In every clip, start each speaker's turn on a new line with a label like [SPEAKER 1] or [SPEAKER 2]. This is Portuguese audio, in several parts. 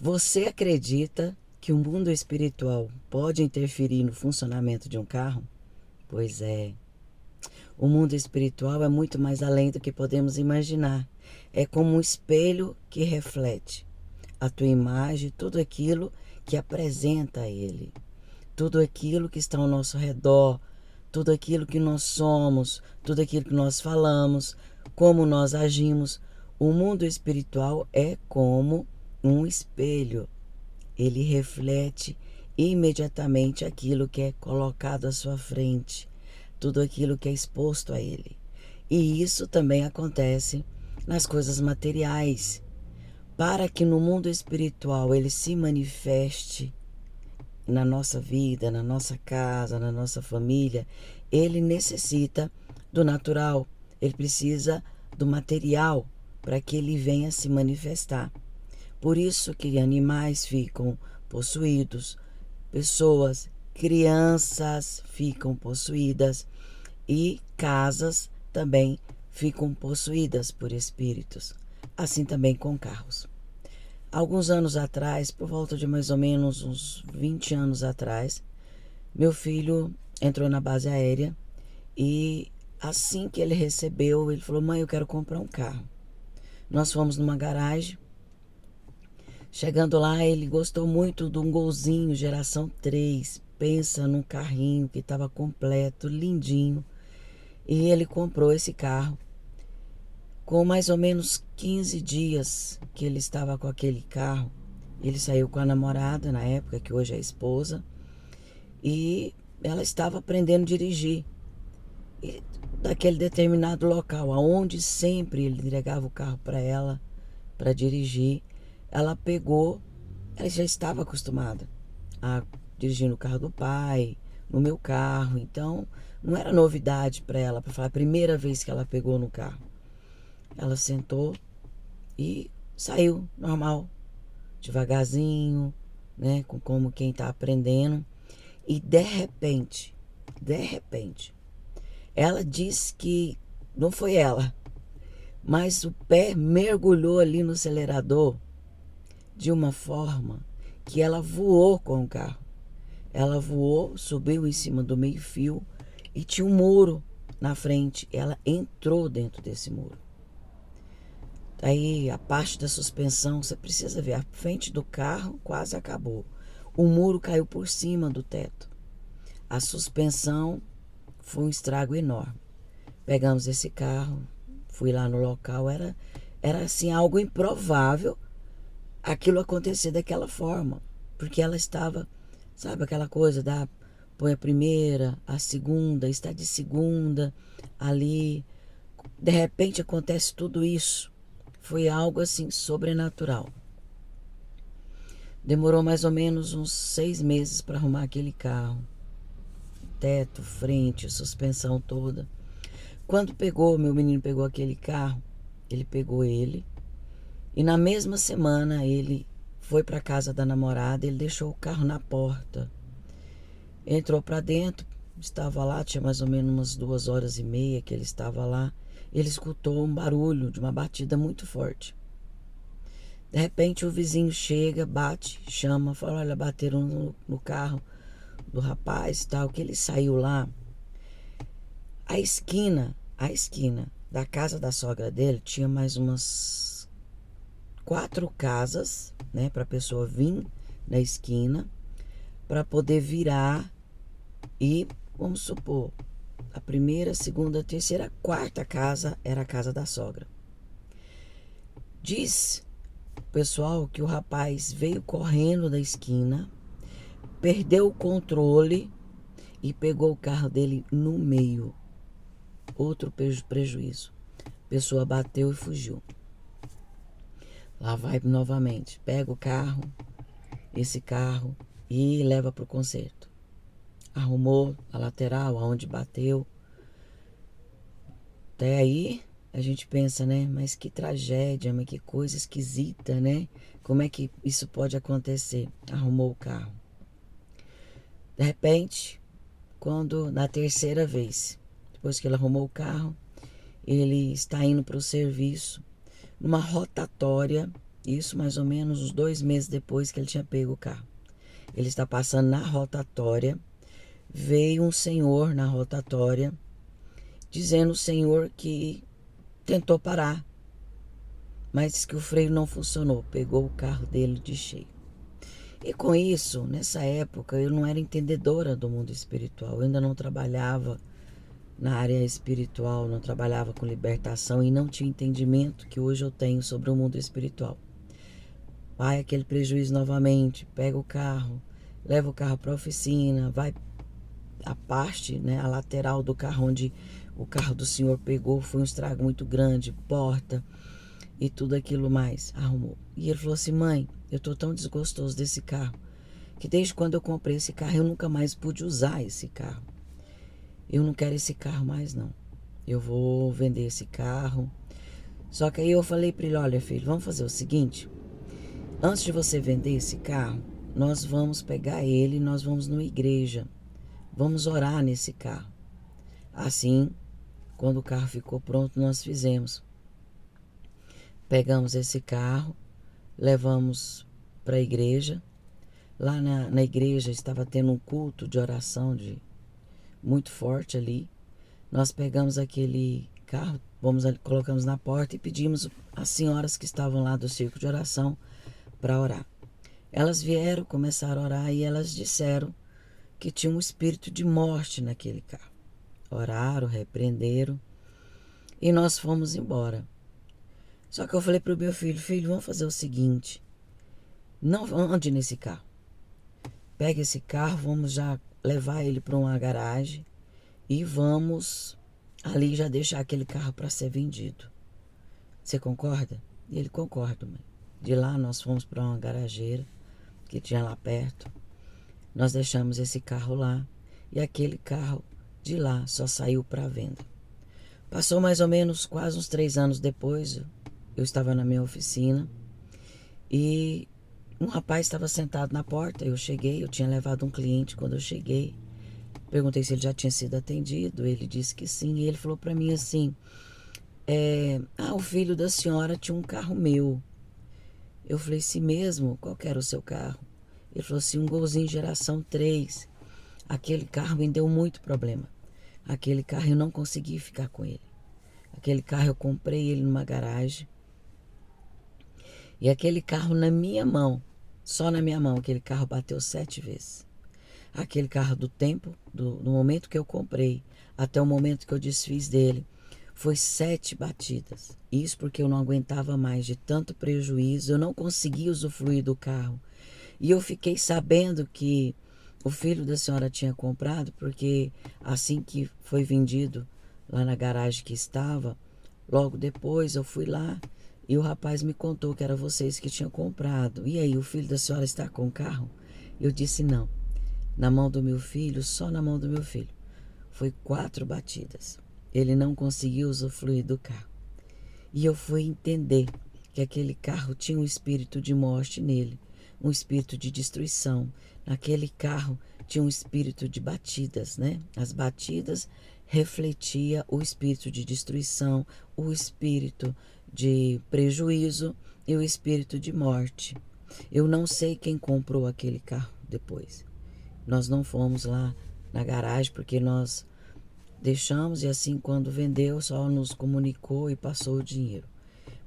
[SPEAKER 1] Você acredita que o mundo espiritual pode interferir no funcionamento de um carro? Pois é. O mundo espiritual é muito mais além do que podemos imaginar. É como um espelho que reflete a tua imagem, tudo aquilo que apresenta a ele, tudo aquilo que está ao nosso redor, tudo aquilo que nós somos, tudo aquilo que nós falamos, como nós agimos. O mundo espiritual é como um espelho. Ele reflete imediatamente aquilo que é colocado à sua frente, tudo aquilo que é exposto a ele. E isso também acontece nas coisas materiais. Para que no mundo espiritual ele se manifeste na nossa vida, na nossa casa, na nossa família, ele necessita do natural, ele precisa do material para que ele venha se manifestar. Por isso que animais ficam possuídos, pessoas, crianças ficam possuídas e casas também ficam possuídas por espíritos. Assim também com carros. Alguns anos atrás, por volta de mais ou menos uns 20 anos atrás, meu filho entrou na base aérea e assim que ele recebeu, ele falou: mãe, eu quero comprar um carro. Nós fomos numa garagem. Chegando lá, ele gostou muito de um Golzinho geração 3. Pensa num carrinho que estava completo, lindinho. E ele comprou esse carro. Com mais ou menos 15 dias que ele estava com aquele carro, ele saiu com a namorada, na época, que hoje é a esposa, e ela estava aprendendo a dirigir. E daquele determinado local, aonde sempre ele entregava o carro para ela, para dirigir, ela pegou, ela já estava acostumada a dirigir no carro do pai, no meu carro, então não era novidade para ela, para falar a primeira vez que ela pegou no carro. Ela sentou e saiu normal, devagarzinho, né, como quem está aprendendo. E de repente, ela disse que não foi ela, mas o pé mergulhou ali no acelerador de uma forma que ela voou com o carro. Ela voou, subiu em cima do meio-fio e tinha um muro na frente. Ela entrou dentro desse muro. Aí a parte da suspensão, você precisa ver, a frente do carro quase acabou. O muro caiu por cima do teto. A suspensão foi um estrago enorme. Pegamos esse carro, fui lá no local, era assim algo improvável aquilo acontecer daquela forma, porque ela estava, sabe, aquela coisa da põe a primeira, a segunda, está de segunda ali, de repente acontece tudo isso. Foi algo assim sobrenatural. Demorou mais ou menos uns 6 meses para arrumar aquele carro, teto, frente, suspensão toda. Quando meu menino pegou aquele carro, ele pegou ele e na mesma semana ele foi para a casa da namorada, ele deixou o carro na porta. Entrou para dentro, estava lá, tinha mais ou menos umas 2 horas e meia que ele estava lá. Ele escutou um barulho de uma batida muito forte. De repente o vizinho chega, bate, chama, fala: olha, bateram no carro do rapaz, tal, que ele saiu lá. A esquina da casa da sogra dele tinha mais umas 4 casas, né, para a pessoa vir na esquina, para poder virar e, vamos supor, a primeira, segunda, terceira, quarta casa era a casa da sogra. Diz o pessoal que o rapaz veio correndo da esquina, perdeu o controle e pegou o carro dele no meio. Outro prejuízo. A pessoa bateu e fugiu. Lá vai novamente. Pega o carro, esse carro, e leva para o conserto. Arrumou a lateral, aonde bateu. Até aí a gente pensa, né? Mas que tragédia, mas que coisa esquisita, né? Como é que isso pode acontecer? Arrumou o carro. De repente, quando na terceira vez, depois que ele arrumou o carro, ele está indo para o serviço, numa rotatória, Isso mais ou menos uns 2 meses depois que ele tinha pego o carro. Ele está passando na rotatória. Veio um senhor na rotatória dizendo o senhor que tentou parar, mas que o freio não funcionou. Pegou o carro dele de cheio. E com isso, nessa época, eu não era entendedora do mundo espiritual. Eu ainda não trabalhava na área espiritual, não trabalhava com libertação e não tinha entendimento que hoje eu tenho sobre o mundo espiritual. Vai aquele prejuízo novamente, pega o carro, leva o carro para a oficina, vai a parte, né, a lateral do carro onde o carro do senhor pegou, foi um estrago muito grande, porta e tudo aquilo mais, arrumou. E ele falou assim: mãe, eu tô tão desgostoso desse carro, que desde quando eu comprei esse carro, eu nunca mais pude usar esse carro. Eu não quero esse carro mais não. Eu vou vender esse carro. Só que aí eu falei para ele: olha filho, vamos fazer o seguinte, antes de você vender esse carro, nós vamos pegar ele e nós vamos numa igreja. Vamos orar nesse carro. Assim, quando o carro ficou pronto, nós fizemos. Pegamos esse carro, levamos para a igreja. Lá na igreja estava tendo um culto de oração muito forte ali. Nós pegamos aquele carro, colocamos na porta e pedimos às senhoras que estavam lá do círculo de oração para orar. Elas vieram, começaram a orar e elas disseram que tinha um espírito de morte naquele carro. Oraram, repreenderam e nós fomos embora. Só que eu falei para o meu filho: filho, vamos fazer o seguinte, não ande nesse carro. Pega esse carro, vamos já levar ele para uma garagem e vamos ali já deixar aquele carro para ser vendido. Você concorda? E ele: concorda, mãe. De lá nós fomos para uma garageira que tinha lá perto. Nós deixamos esse carro lá e aquele carro de lá só saiu para venda. Passou mais ou menos quase uns 3 anos depois, eu estava na minha oficina e um rapaz estava sentado na porta. Eu cheguei, eu tinha levado um cliente. Quando eu cheguei, perguntei se ele já tinha sido atendido. Ele disse que sim. E ele falou para mim assim: o filho da senhora tinha um carro meu. Eu falei: sim mesmo? Qual que era o seu carro? Ele falou assim: um Golzinho geração 3. Aquele carro me deu muito problema. Aquele carro eu não consegui ficar com ele. Aquele carro eu comprei ele numa garagem. E aquele carro na minha mão, só na minha mão, aquele carro bateu 7 vezes. Aquele carro do tempo, do momento que eu comprei, até o momento que eu desfiz dele, foi 7 batidas. Isso porque eu não aguentava mais de tanto prejuízo, eu não conseguia usufruir do carro. E eu fiquei sabendo que o filho da senhora tinha comprado, porque assim que foi vendido lá na garagem que estava, logo depois eu fui lá e o rapaz me contou que era vocês que tinham comprado. E aí, o filho da senhora está com o carro? Eu disse: não. Na mão do meu filho, só na mão do meu filho. Foi 4 batidas. Ele não conseguiu usufruir do carro. E eu fui entender que aquele carro tinha um espírito de morte nele, um espírito de destruição. Naquele carro tinha um espírito de batidas, né? As batidas refletia o espírito de destruição, o espírito de prejuízo e o espírito de morte. Eu não sei quem comprou aquele carro depois. Nós não fomos lá na garagem porque nós deixamos, e assim quando vendeu só nos comunicou e passou o dinheiro.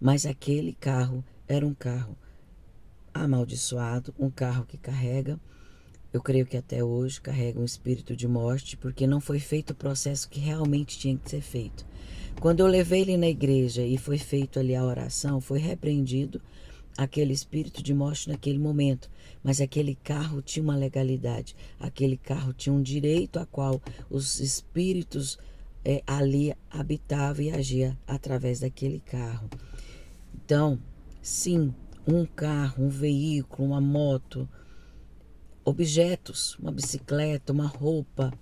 [SPEAKER 1] Mas aquele carro era um carro amaldiçoado, um carro que carrega, eu creio que até hoje carrega um espírito de morte, porque não foi feito o processo que realmente tinha que ser feito. Quando eu levei ele na igreja e foi feito ali a oração, foi repreendido aquele espírito de morte naquele momento. Mas aquele carro tinha uma legalidade, aquele carro tinha um direito a qual os espíritos ali habitavam e agiam através daquele carro. Então, sim, um carro, um veículo, uma moto, objetos, uma bicicleta, uma roupa,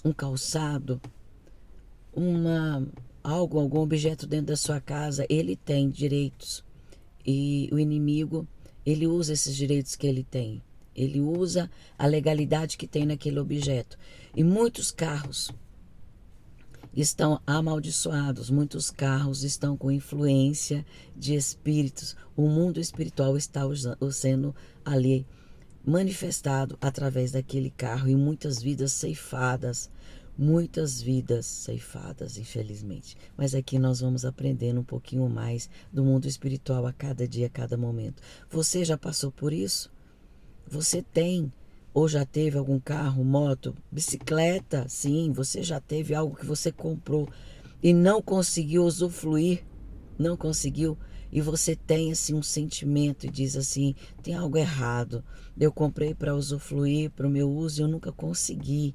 [SPEAKER 1] um calçado, algum objeto dentro da sua casa, ele tem direitos. E o inimigo, ele usa esses direitos que ele tem. Ele usa a legalidade que tem naquele objeto. E muitos carros estão amaldiçoados, muitos carros estão com influência de espíritos. O mundo espiritual está sendo ali manifestado através daquele carro e muitas vidas ceifadas, infelizmente. Mas aqui nós vamos aprendendo um pouquinho mais do mundo espiritual a cada dia, a cada momento. Você já passou por isso? Você tem ou já teve algum carro, moto, bicicleta? Sim, você já teve algo que você comprou e não conseguiu usufruir, não conseguiu, e você tem assim um sentimento e diz assim, tem algo errado. Eu comprei para usufruir, para o meu uso e eu nunca consegui.